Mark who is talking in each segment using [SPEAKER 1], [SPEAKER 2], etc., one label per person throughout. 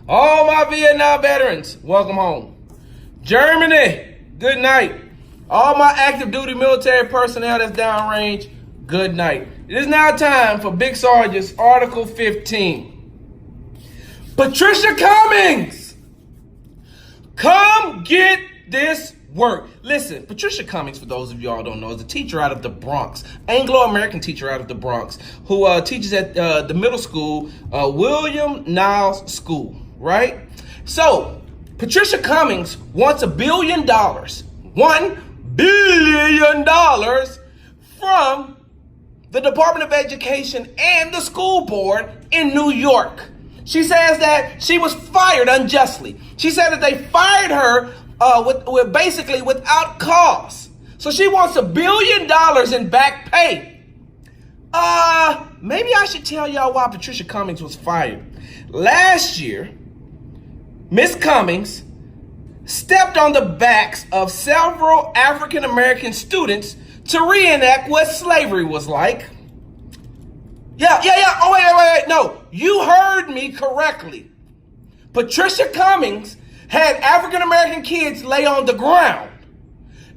[SPEAKER 1] All my Vietnam veterans, welcome home. Germany, good night. All my active duty military personnel that's downrange, good night. It is now time for Big Sergeant's Article 15. Patricia Cummings, come get this work. Listen, Patricia Cummings, for those of y'all who don't know, is a teacher out of the Bronx, Anglo-American teacher out of the Bronx, who teaches at the middle school, William Niles School, right? So, Patricia Cummings wants $1 billion, $1 billion from the Department of Education and the school board in New York. She says that she was fired unjustly. She said that they fired her with basically without cause. So she wants $1 billion in back pay. Maybe I should tell y'all why Patricia Cummings was fired. Last year, Miss Cummings stepped on the backs of several African American students to reenact what slavery was like. Yeah. Oh, wait. No, you heard me correctly. Patricia Cummings had African American kids lay on the ground,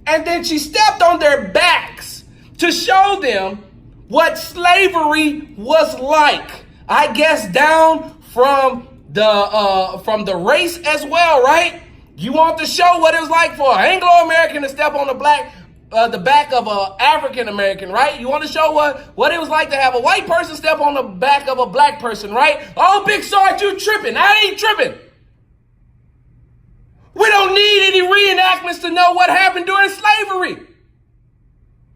[SPEAKER 1] and then she stepped on their backs to show them what slavery was like. I guess down from the race as well, right? You want to show what it was like for an Anglo-American to step on the back of an African-American, right? You want to show what it was like to have a white person step on the back of a black person, right? Oh, Big Sarge, you tripping. I ain't tripping. We don't need any reenactments to know what happened during slavery.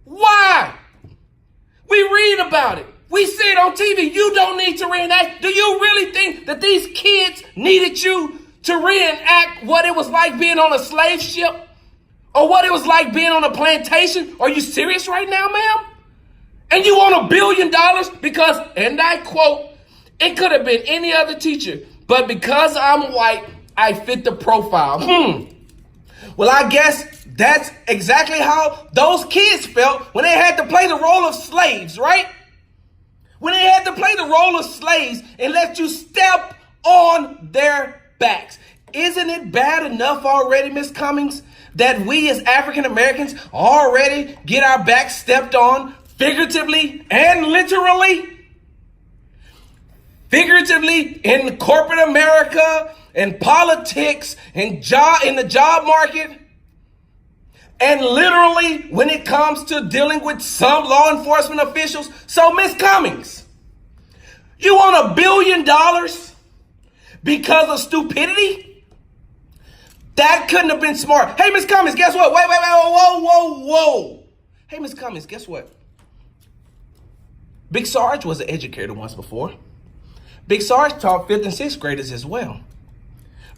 [SPEAKER 1] Why? We read about it. We see it on TV. You don't need to reenact. Do you really think that these kids needed you to reenact what it was like being on a slave ship? Or what it was like being on a plantation? Are you serious right now, ma'am? And you want $1 billion because, and I quote, it could have been any other teacher, but because I'm white, I fit the profile. Well, I guess that's exactly how those kids felt when they had to play the role of slaves, right? When they had to play the role of slaves and let you step on their backs. Isn't it bad enough already, Miss Cummings, that we as African Americans already get our backs stepped on figuratively and literally? Figuratively in corporate America, in politics, in the job market, and literally when it comes to dealing with some law enforcement officials. So, Miss Cummings, you want $1 billion because of stupidity? That couldn't have been smart. Hey, Miss Cummings, guess what? Wait, whoa. Hey, Miss Cummings, guess what? Big Sarge was an educator once before. Big Sarge taught 5th and 6th graders as well.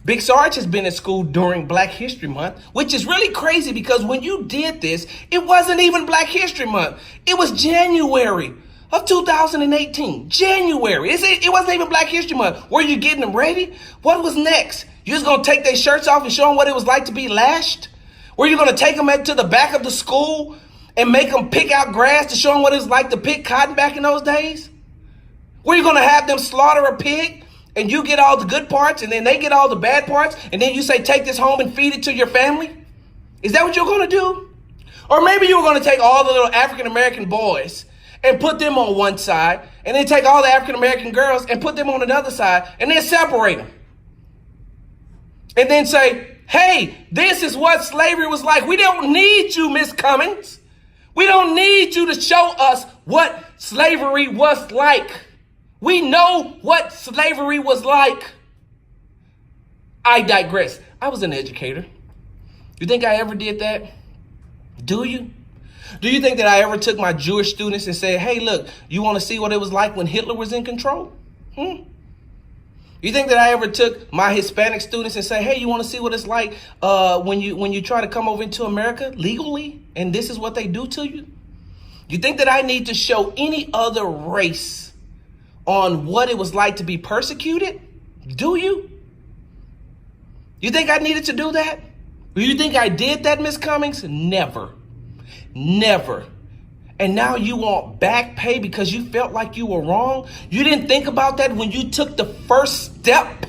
[SPEAKER 1] Big Sarge has been at school during Black History Month, which is really crazy because when you did this, it wasn't even Black History Month. It was January of 2018. January. It wasn't even Black History Month. Were you getting them ready? What was next? You just gonna take their shirts off and show them what it was like to be lashed? Were you gonna take them to the back of the school and make them pick out grass to show them what it was like to pick cotton back in those days? Were you gonna have them slaughter a pig and you get all the good parts and then they get all the bad parts and then you say take this home and feed it to your family? Is that what you're gonna do? Or maybe you were gonna take all the little African American boys and put them on one side and then take all the African American girls and put them on another side and then separate them. And then say, hey, this is what slavery was like. We don't need you, Miss Cummings. We don't need you to show us what slavery was like. We know what slavery was like. I digress. I was an educator. You think I ever did that? Do you? Do you think that I ever took my Jewish students and said, hey, look, you want to see what it was like when Hitler was in control? You think that I ever took my Hispanic students and say, hey, you want to see what it's like when you try to come over into America legally and this is what they do to you? You think that I need to show any other race on what it was like to be persecuted? Do you? You think I needed to do that? Or you think I did that, Miss Cummings? Never. Never. And now you want back pay because you felt like you were wrong? You didn't think about that when you took the first step,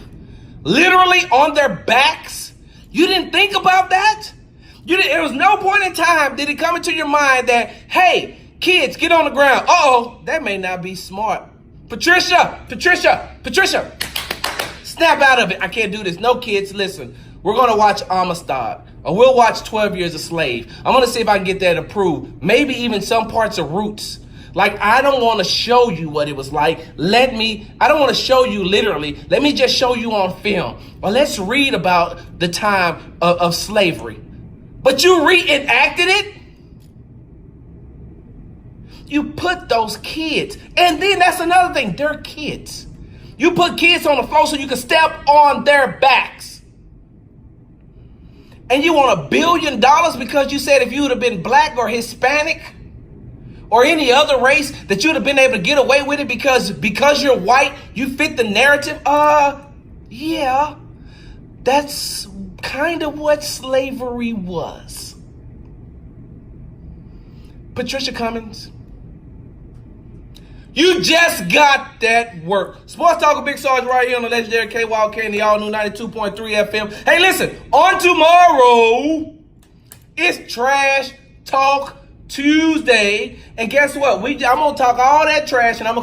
[SPEAKER 1] literally on their backs? You didn't think about that? There was no point in time did it come into your mind that, hey, kids, get on the ground. Uh-oh, that may not be smart. Patricia, snap out of it. I can't do this. No, kids, listen. We're going to watch Amistad, or we'll watch 12 Years a Slave. I'm going to see if I can get that approved. Maybe even some parts of Roots. Like, I don't want to show you what it was like. I don't want to show you literally. Let me just show you on film. Well, let's read about the time of slavery. But you reenacted it? You put those kids, and then that's another thing, they're kids. You put kids on the floor so you can step on their backs. And you want $1 billion because you said if you would have been black or Hispanic or any other race that you'd have been able to get away with it because you're white, you fit the narrative? Yeah, that's kind of what slavery was. Patricia Cummings, you just got that work. Sports Talk with Big Sarge right here on the legendary KYK and the all new 92.3 FM. Hey, listen, on tomorrow, it's Trash Talk Tuesday. And guess what? I'm going to talk all that trash and I'm going to